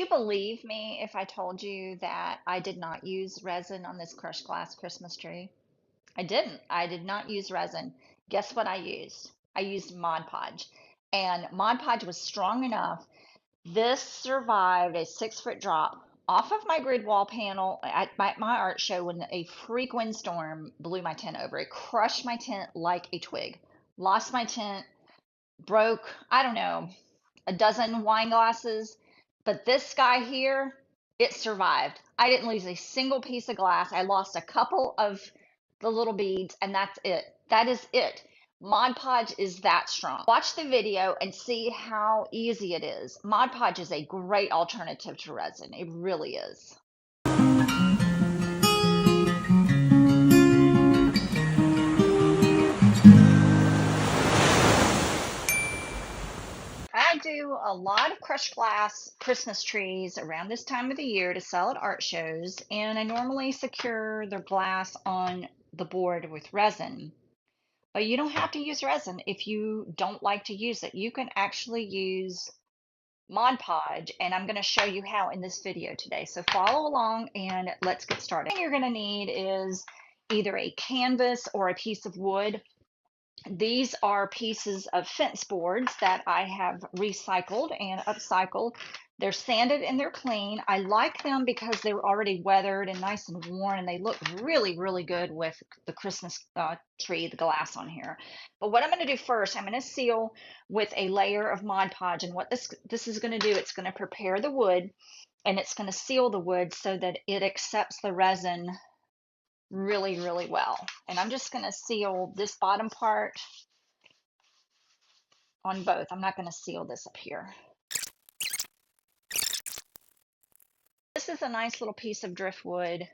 You believe me if I told you that I did not use resin on this crushed glass Christmas tree? I didn't. I did not use resin. Guess what I used? I used Mod Podge. And Mod Podge was strong enough. This survived a 6-foot drop off of my grid wall panel at my art show when a freak windstorm blew my tent over. It crushed my tent like a twig. Lost my tent, broke, I don't know, a dozen wine glasses, but this guy here, it survived. I didn't lose a single piece of glass. I lost a couple of the little beads, and that's it. That is it. Mod Podge is that strong. Watch the video and see how easy it is. Mod Podge is a great alternative to resin. It really is. I do a lot of crushed glass Christmas trees around this time of the year to sell at art shows, and I normally secure the glass on the board with resin. But you don't have to use resin if you don't like to use it. You can actually use Mod Podge, and I'm going to show you how in this video today. So follow along and let's get started. What you're going to need is either a canvas or a piece of wood. These are pieces of fence boards that I have recycled and upcycled. They're sanded and they're clean. I like them because they're already weathered and nice and worn, and they look really, really good with the Christmas tree, the glass on here. But what I'm going to do first, I'm going to seal with a layer of Mod Podge, and what this is going to do, it's going to prepare the wood, and it's going to seal the wood so that it accepts the resin really, really well. And I'm just going to seal this bottom part on both. I'm not going to seal this up here. This is a nice little piece of driftwood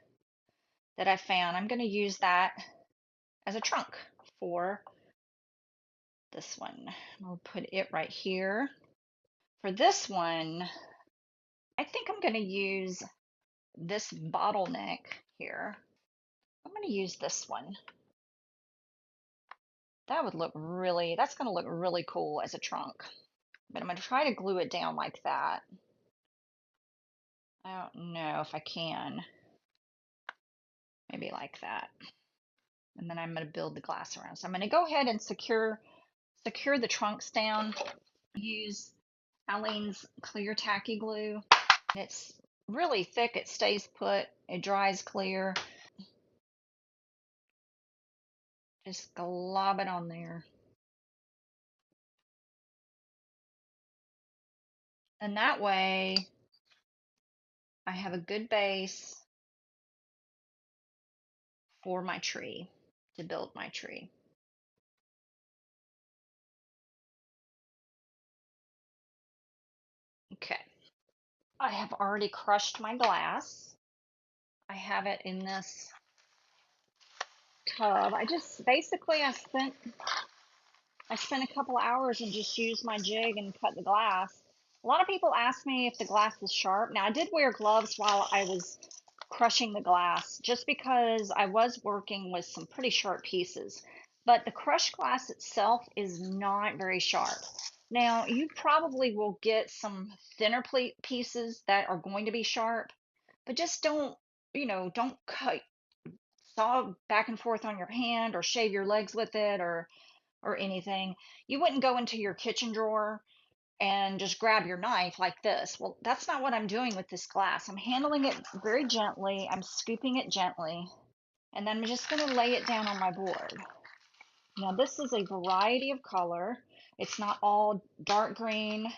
that I found. I'm going to use that as a trunk for this one. I'll put it right here. For this one, I think I'm going to use this bottleneck here. I'm going to use this one. That would look really, that's going to look really cool as a trunk. But I'm going to try to glue it down like that. I don't know if I can. Maybe like that. And then I'm going to build the glass around. So I'm going to go ahead and secure the trunks down. Use Aleene's clear tacky glue. It's really thick. It stays put. It dries clear. Just glob it on there. And that way I have a good base for my tree, to build my tree. Okay. I have already crushed my glass. I have it in this tub. I spent a couple hours and just used my jig and cut the glass. A lot of people ask me if the glass is sharp. Now, I did wear gloves while I was crushing the glass just because I was working with some pretty sharp pieces. But the crushed glass itself is not very sharp. Now, you probably will get some thinner pieces that are going to be sharp, but just don't cut saw back and forth on your hand or shave your legs with it or anything. You wouldn't go into your kitchen drawer and just grab your knife like this. Well, that's not what I'm doing with this glass. I'm handling it very gently. I'm scooping it gently, and then I'm just going to lay it down on my board. Now, this is a variety of color. It's not all dark green.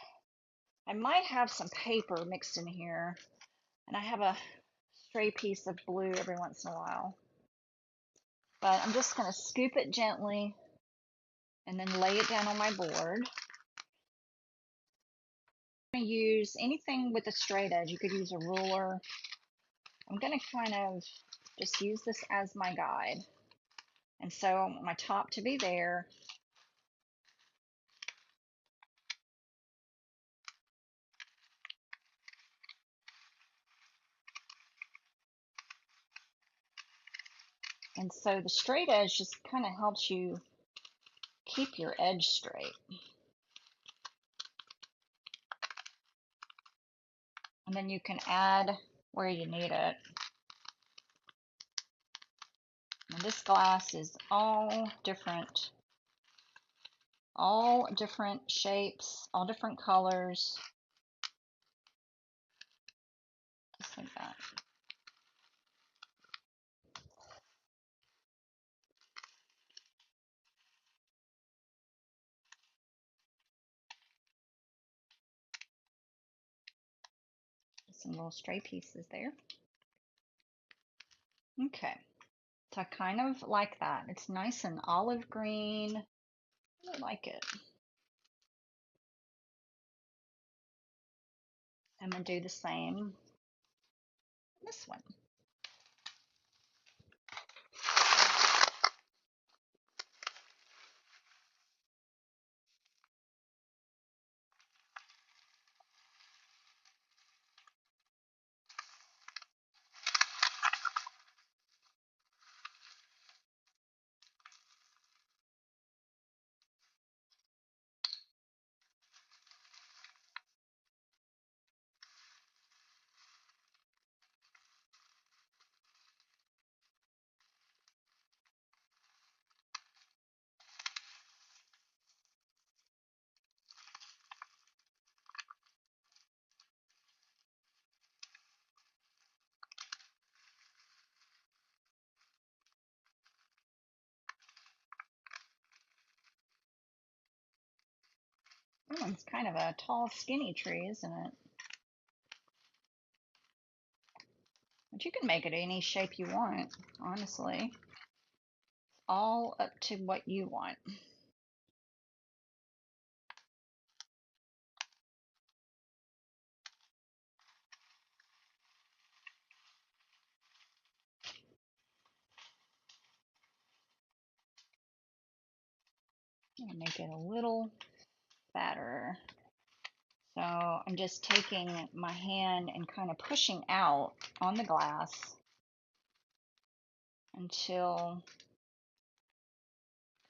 I might have some paper mixed in here, and I have a stray piece of blue every once in a while. But I'm just going to scoop it gently and then lay it down on my board. I'm going to use anything with a straight edge. You could use a ruler. I'm going to kind of just use this as my guide. And so I want my top to be there. And so the straight edge just kind of helps you keep your edge straight. And then you can add where you need it. And this glass is all different shapes, all different colors, just like that. Some little stray pieces there. Okay, so I kind of like that. It's nice and olive green. I like it. I'm gonna do the same this one. That one's kind of a tall, skinny tree, isn't it? But you can make it any shape you want, honestly. All up to what you want. I'm gonna make it a little fatter. So I'm just taking my hand and kind of pushing out on the glass until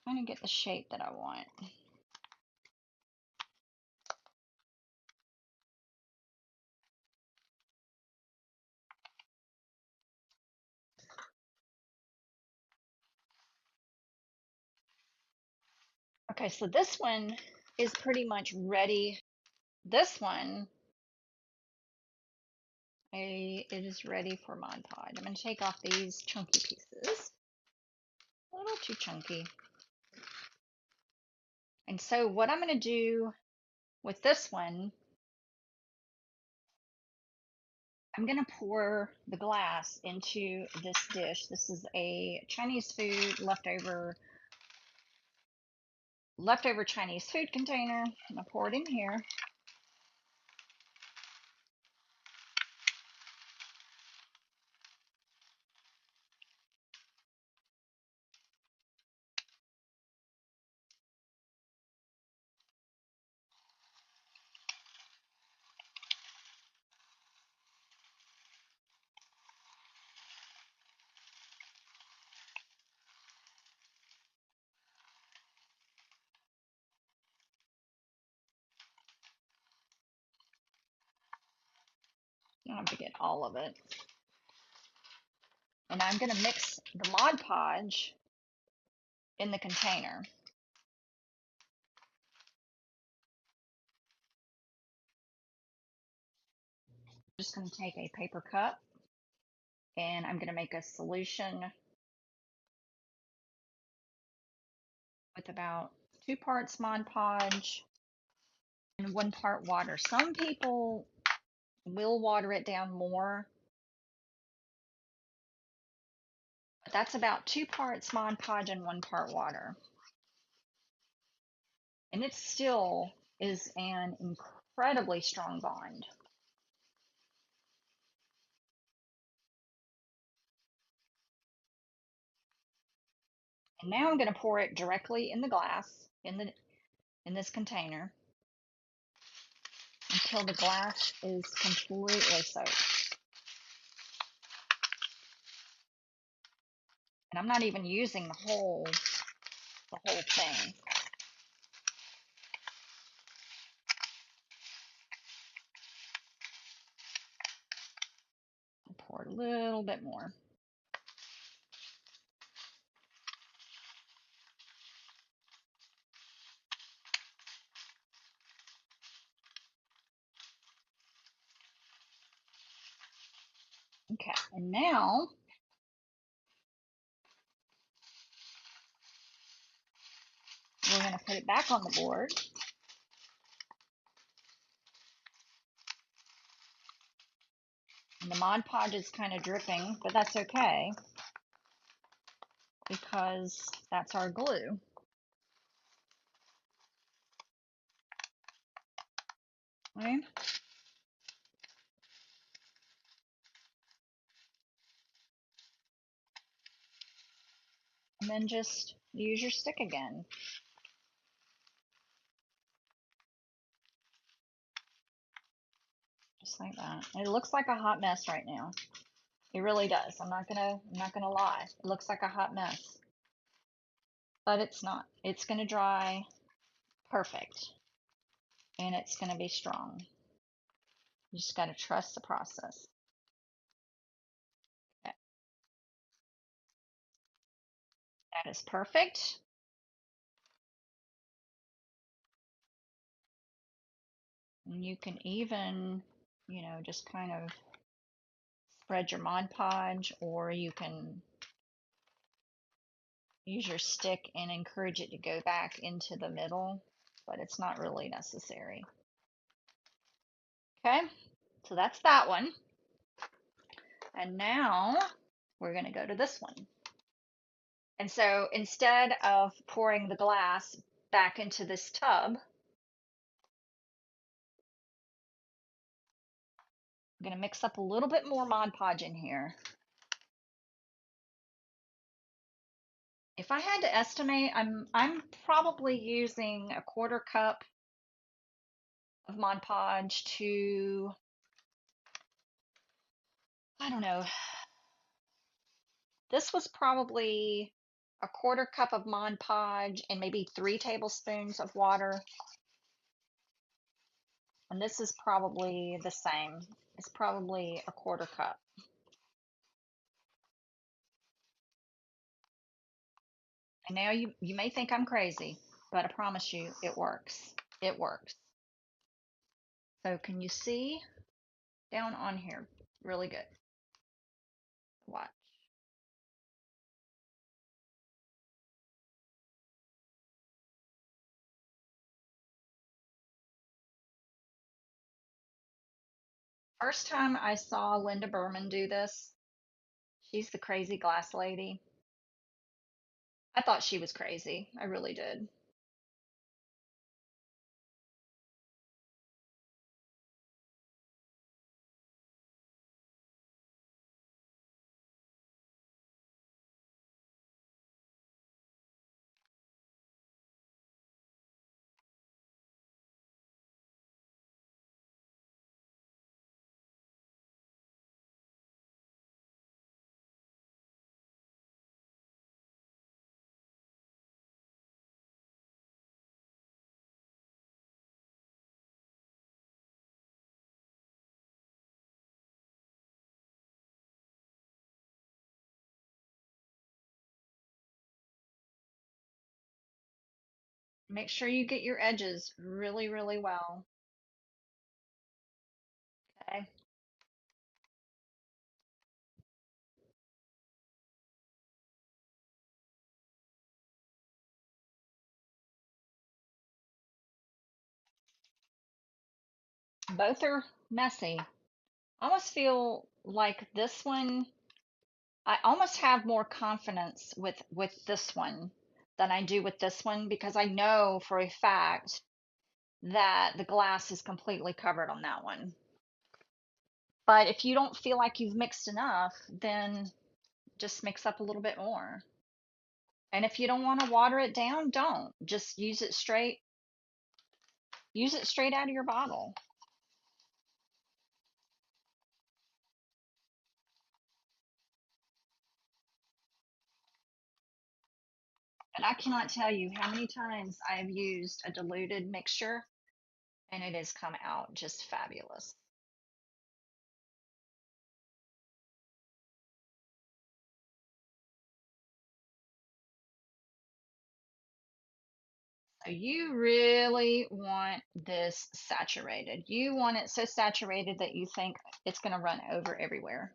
I kind of get the shape that I want. Okay, so this one is pretty much ready. This one, it is ready for Mod Podge. I'm going to take off these chunky pieces. A little too chunky. And so what I'm going to do with this one, I'm going to pour the glass into this dish. This is a Chinese food leftover Chinese food container. I'm going to pour it in here. You don't have to get all of it. And I'm going to mix the Mod Podge in the container. I'm just going to take a paper cup and I'm going to make a solution with about 2 parts Mod Podge and 1 part water. Some people will water it down more, but that's about 2 parts Mod Podge and 1 part water. And it still is an incredibly strong bond. And now I'm going to pour it directly in the glass, in this container, until the glass is completely soaked. And I'm not even using the whole thing. pour a little bit more. Okay, and now we're going to put it back on the board. And the Mod Podge is kind of dripping, but that's okay because that's our glue. Okay. And then just use your stick again. Just like that. It looks like a hot mess right now. It really does. I'm not gonna lie. It looks like a hot mess. But it's not. It's gonna dry perfect. And it's gonna be strong. You just gotta trust the process. Okay. That is perfect. And you can even, you know, just kind of spread your Mod Podge, or you can use your stick and encourage it to go back into the middle, but it's not really necessary. Okay, so that's that one. And now we're going to go to this one. And so instead of pouring the glass back into this tub, I'm going to mix up a little bit more Mod Podge in here. If I had to estimate, I'm probably using a 1/4 cup of Mod Podge to, I don't know, this was probably a 1/4 cup of Mod Podge and maybe 3 tablespoons of water. And this is probably the same. It's probably a 1/4 cup. And now you may think I'm crazy, but I promise you it works. It works. So can you see down on here? Really good. Watch. First time I saw Linda Berman do this, she's the crazy glass lady. I thought she was crazy. I really did. Make sure you get your edges really, really well. Okay. Both are messy. I almost feel like this one, I almost have more confidence with this one than I do with this one because I know for a fact that the glass is completely covered on that one. But if you don't feel like you've mixed enough, then just mix up a little bit more. And if you don't want to water it down, don't. Just use it straight out of your bottle. And I cannot tell you how many times I have used a diluted mixture and it has come out just fabulous. So you really want this saturated. You want it so saturated that you think it's going to run over everywhere.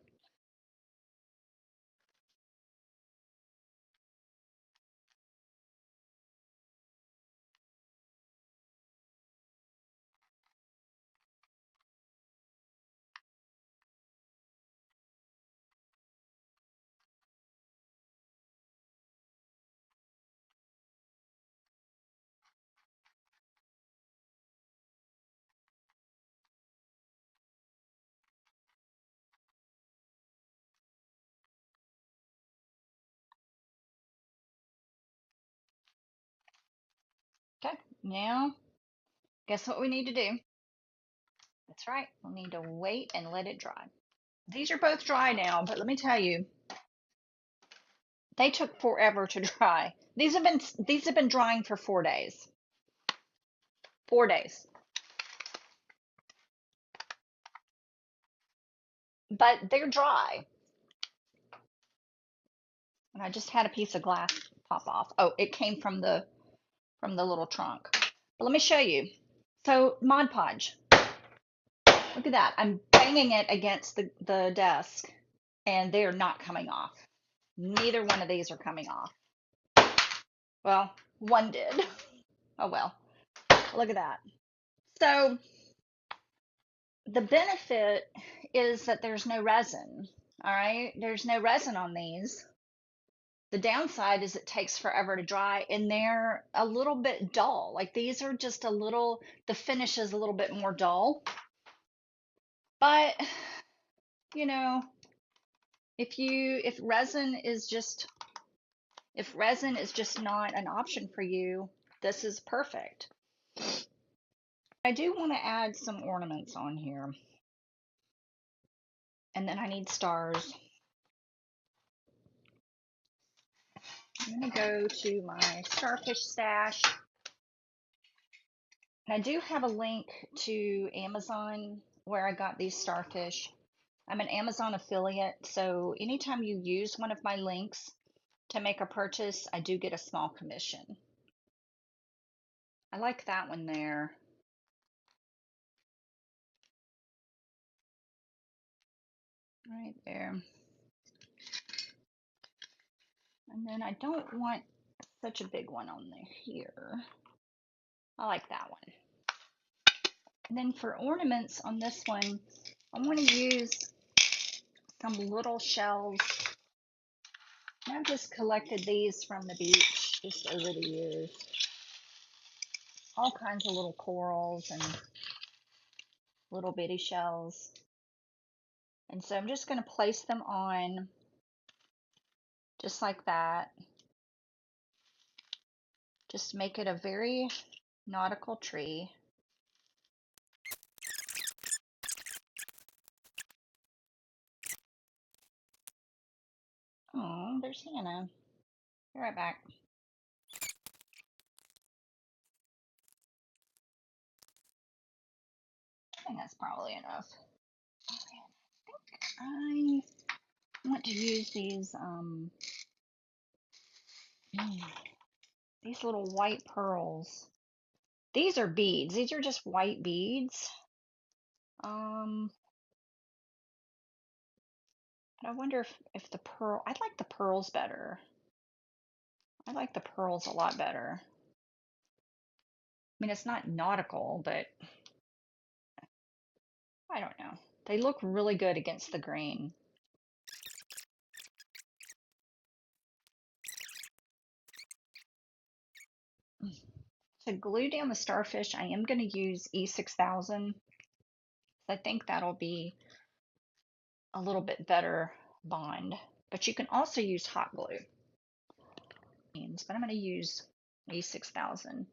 Okay, now guess what we need to do? That's right, we'll need to wait and let it dry. These are both dry now, but let me tell you, they took forever to dry. These have been drying for 4 days. 4 days. But they're dry. And I just had a piece of glass pop off. Oh, it came from the little trunk. But let me show you. So Mod Podge. Look at that. I'm banging it against the desk and they're not coming off. Neither one of these are coming off. Well, one did. Oh well. Look at that. So the benefit is that there's no resin. All right. There's no resin on these. The downside is it takes forever to dry and they're a little bit dull. Like these are just a little, the finish is a little bit more dull. But, you know, if resin is just not an option for you, this is perfect. I do want to add some ornaments on here. And then I need stars. I'm going to go to my starfish stash. And I do have a link to Amazon where I got these starfish. I'm an Amazon affiliate, so anytime you use one of my links to make a purchase, I do get a small commission. I like that one there. Right there. And then I don't want such a big one on there here. I like that one. And then for ornaments on this one, I want to use some little shells. And I've just collected these from the beach just over the years. All kinds of little corals and little bitty shells. And so I'm just going to place them on just like that. Just make it a very nautical tree. Oh, there's Hannah. Be right back. I think that's probably enough. I want to use these little white pearls. These are beads. These are just white beads. But I wonder if the pearl, I like the pearls better. I like the pearls a lot better. I mean, it's not nautical, but I don't know. They look really good against the green. To glue down the starfish, I am going to use E6000. I think that'll be a little bit better bond. But you can also use hot glue. But I'm going to use E6000.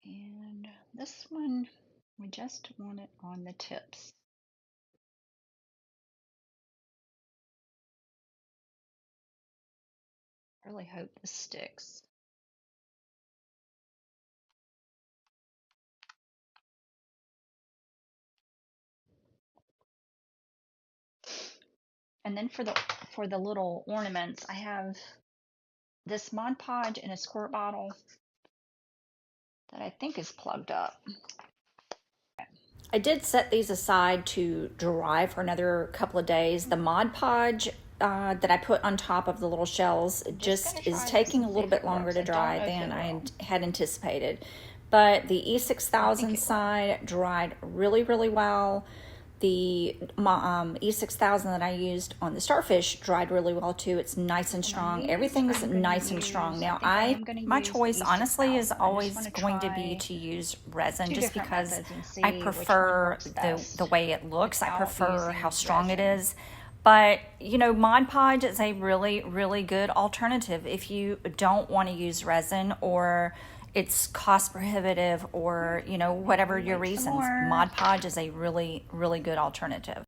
And this one, we just want it on the tips. I really hope this sticks. And then for the little ornaments, I have this Mod Podge in a squirt bottle that I think is plugged up. I did set these aside to dry for another couple of days. The Mod Podge that I put on top of the little shells just is taking a little bit longer to dry than I had anticipated. But the E6000 side dried really, really well. The E6000 that I used on the starfish dried really well too. It's nice and strong. Everything is nice and strong. Now my choice honestly is always going to be to use resin, just because I prefer the way it looks. I prefer how strong it is. But, you know, Mod Podge is a really, really good alternative if you don't want to use resin, or it's cost prohibitive, or, you know, whatever your reasons. Mod Podge is a really, really good alternative.